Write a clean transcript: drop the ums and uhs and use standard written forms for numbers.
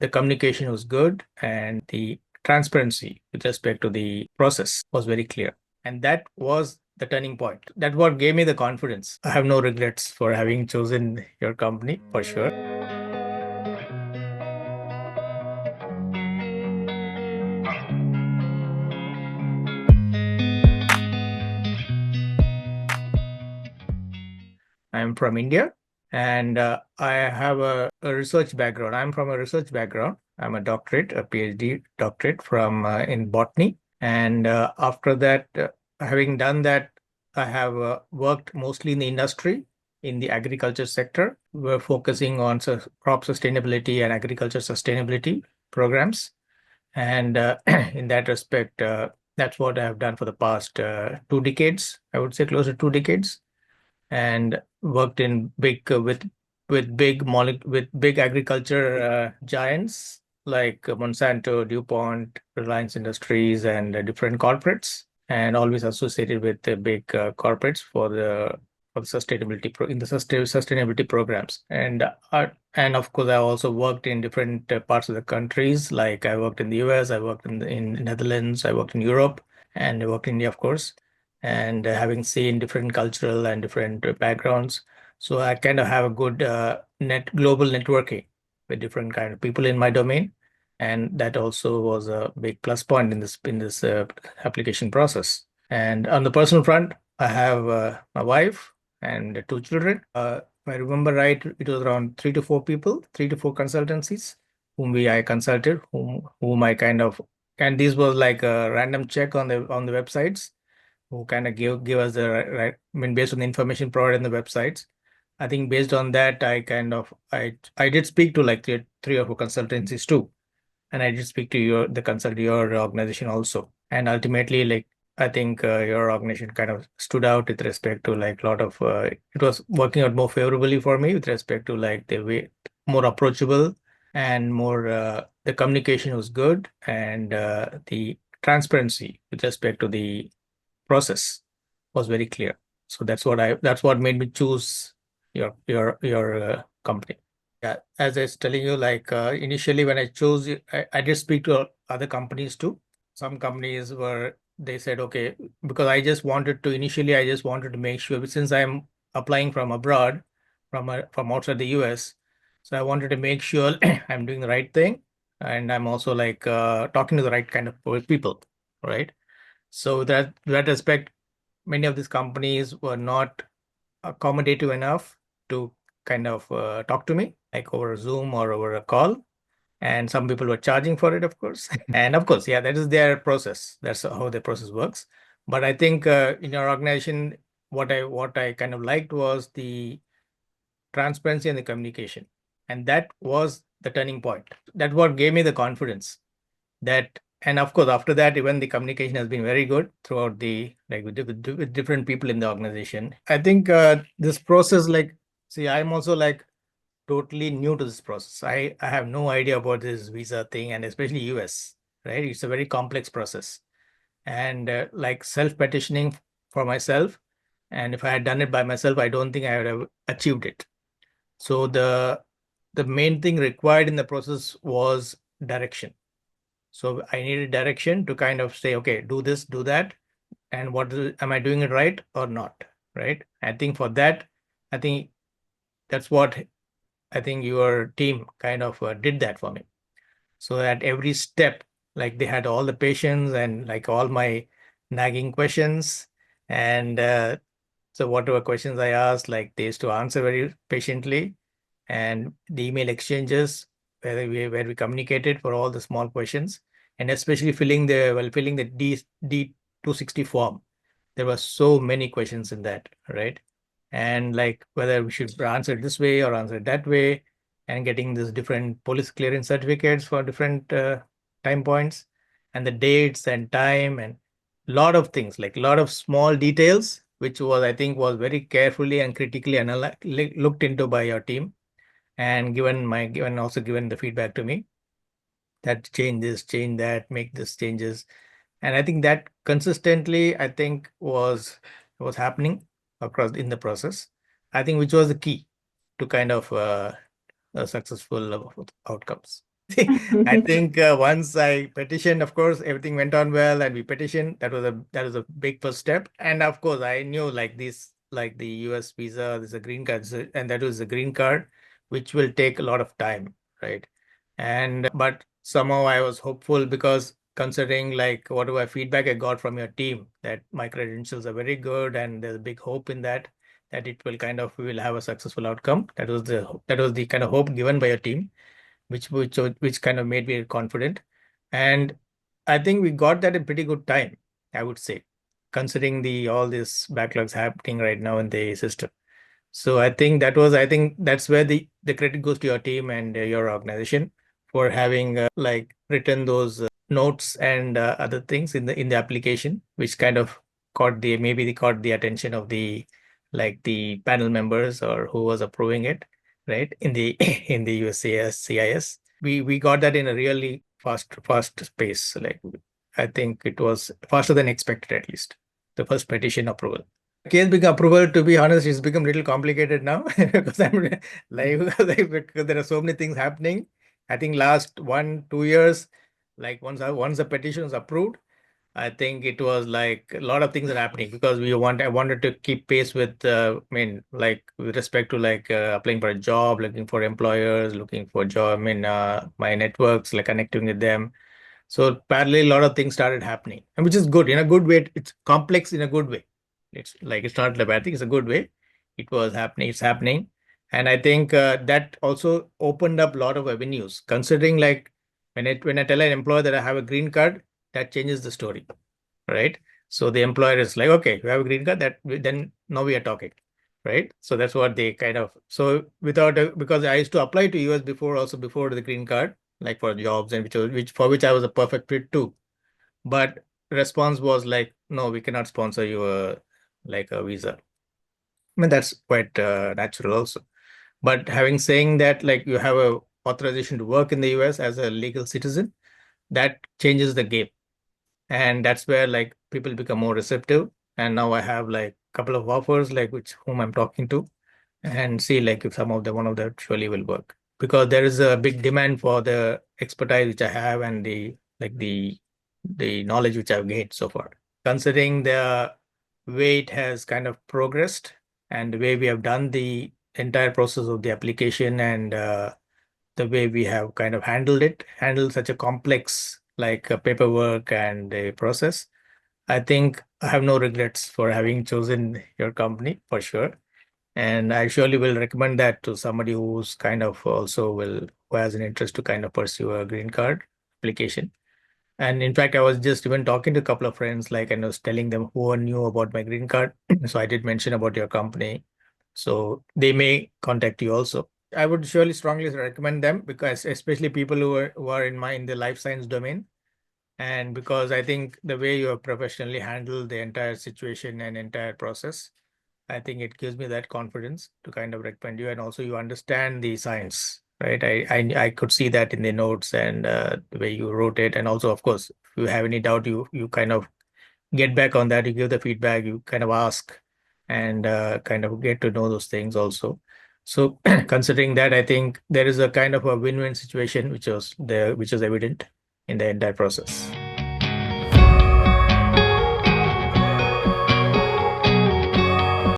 the communication was good, and the transparency with respect to the process was very clear. And that was the turning point. That what gave me the confidence. I have no regrets for having chosen your company for sure. I'm from India, and I have a research background. I'm from a research background. I'm a doctorate, a PhD doctorate from in botany. And after that, having done that, I have worked mostly in the industry, in the agriculture sector. We're focusing on crop sustainability and agriculture sustainability programs. And in that respect, that's what I have done for the past 2 decades. I would say close to 2 decades, and worked in big with big agriculture giants like Monsanto, DuPont, Reliance Industries, and different corporates, and always associated with the big corporates for the sustainability programs. And of course, I also worked in different parts of the countries. Like I worked in the US, I worked in the Netherlands, I worked in Europe, and I worked in India, of course, and having seen different cultural and different backgrounds. So I kind of have a good global networking with different kind of people in my domain, and that also was a big plus point in this application process. And on the personal front, I have my wife and 2 children. If I remember right, it was around 3 to 4 people, 3 to 4 consultancies I consulted, whom I kind of, and this was like a random check on the websites, who kind of give us the right, I mean, based on the information provided in the websites. I think based on that, I did speak to like three or four consultancies too, and I did speak to your organization also. And ultimately, like I think your organization kind of stood out with respect to like a lot of it was working out more favorably for me with respect to like the way more approachable, and more the communication was good, and the transparency with respect to the process was very clear. So that's what made me choose your company. Yeah, as I was telling you, like initially when I chose it, I did speak to other companies too. Some companies were they said okay, because I just wanted to make sure, since I'm applying from abroad, from outside the US, so I wanted to make sure I'm doing the right thing, and I'm also like talking to the right kind of people, right? So that respect, many of these companies were not accommodative enough to kind of talk to me, like over Zoom or over a call. And some people were charging for it, of course. And of course, yeah, that is their process. That's how the process works. But I think in your organization, what I kind of liked was the transparency and the communication. And that was the turning point. That what gave me the confidence that, and of course after that, even the communication has been very good throughout the like with different people in the organization. I think this process, like, see, I'm also like totally new to this process. I have no idea about this visa thing, and especially US, right? It's a very complex process, and like self-petitioning for myself, and if I had done it by myself, I don't think I would have achieved it. So the main thing required in the process was direction. So I needed direction to kind of say, okay, do this, do that, and am I doing it right or not? Right? I think for that, I think that's what I think your team kind of did that for me. So at every step, like they had all the patience and like all my nagging questions, and so whatever questions I asked, like they used to answer very patiently, and the email exchanges where we communicated for all the small questions, and especially filling the D260 form. There were so many questions in that, right? And like whether we should answer it this way or answer it that way, and getting this different police clearance certificates for different time points, and the dates and time, and lot of things, like a lot of small details, which was I think was very carefully and critically looked into by your team, and given the feedback to me that change this, change that, make this changes. And I think that consistently, I think was happening across in the process. I think which was the key to kind of successful outcomes. I think once I petitioned, of course, everything went on well, and we petitioned. That was a big first step. And of course, I knew like this, like the U.S. visa, there's a green card, and that was a green card, which will take a lot of time, right? And but somehow I was hopeful because considering like whatever feedback I got from your team, that my credentials are very good, and there's a big hope in that it will kind of we will have a successful outcome. That was the kind of hope given by your team which kind of made me confident. And I think we got that in pretty good time, I would say, considering the all these backlogs happening right now in the system. So I think that's where the credit goes to your team and your organization for having like written those notes and other things in the application, which kind of maybe they caught the attention of the panel members or who was approving it, right? In the in the USCIS CIS. We got that in a really fast pace. Like I think it was faster than expected, at least the first petition approval. Case become approval, to be honest, it's become a little complicated now because I'm like because there are so many things happening. I think last 1 2 years, like once the petition was approved, I think it was like a lot of things are happening because I wanted to keep pace with I mean like with respect to like applying for a job, looking for employers, looking for job, I mean my networks, like connecting with them. So parallel, a lot of things started happening, and which is good in a good way. It's complex in a good way. It's like it's not a bad thing. It's a good way. It was happening. It's happening, and I think that also opened up a lot of avenues. Considering like when I tell an employer that I have a green card, that changes the story, right? So the employer is like, okay, you have a green card. Then now we are talking, right? So that's what they kind of because I used to apply to US before also before the green card like for jobs and which I was a perfect fit too. But response was like, no, we cannot sponsor you like a visa. I mean that's quite natural also. But having saying that, like you have a authorization to work in the US as a legal citizen, that changes the game. And that's where like people become more receptive. And now I have like a couple of offers like which whom I'm talking to and see like if one of them surely will work because there is a big demand for the expertise which I have and the knowledge which I've gained so far. Considering the way it has kind of progressed and the way we have done the entire process of the application and the way we have kind of handled such a complex like paperwork and a process. I think I have no regrets for having chosen your company for sure. And I surely will recommend that to somebody who's kind of also who has an interest to kind of pursue a green card application. And in fact, I was just even talking to a couple of friends, like, and I was telling them who knew about my green card. So I did mention about your company. So they may contact you also. I would surely strongly recommend them because especially people who are in the life science domain. And because I think the way you have professionally handled the entire situation and entire process, I think it gives me that confidence to kind of recommend you. And also you understand the science, right? I could see that in the notes and the way you wrote it. And also, of course, if you have any doubt, you kind of get back on that. You give the feedback, you kind of ask and kind of get to know those things also. So considering that, I think there is a kind of a win-win situation which was evident in the entire process.